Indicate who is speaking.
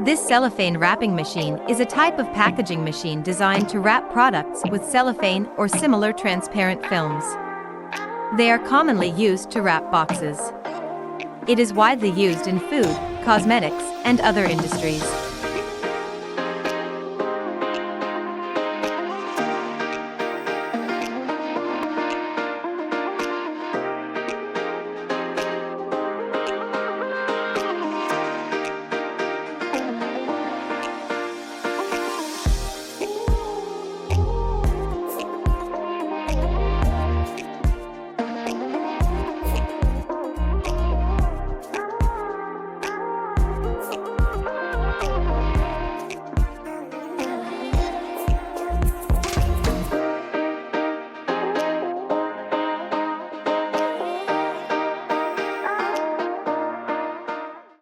Speaker 1: This cellophane wrapping machine is a type of packaging machine designed to wrap products with cellophane or similar transparent films. They are commonly used to wrap boxes. It is widely used in food, cosmetics, and other industries.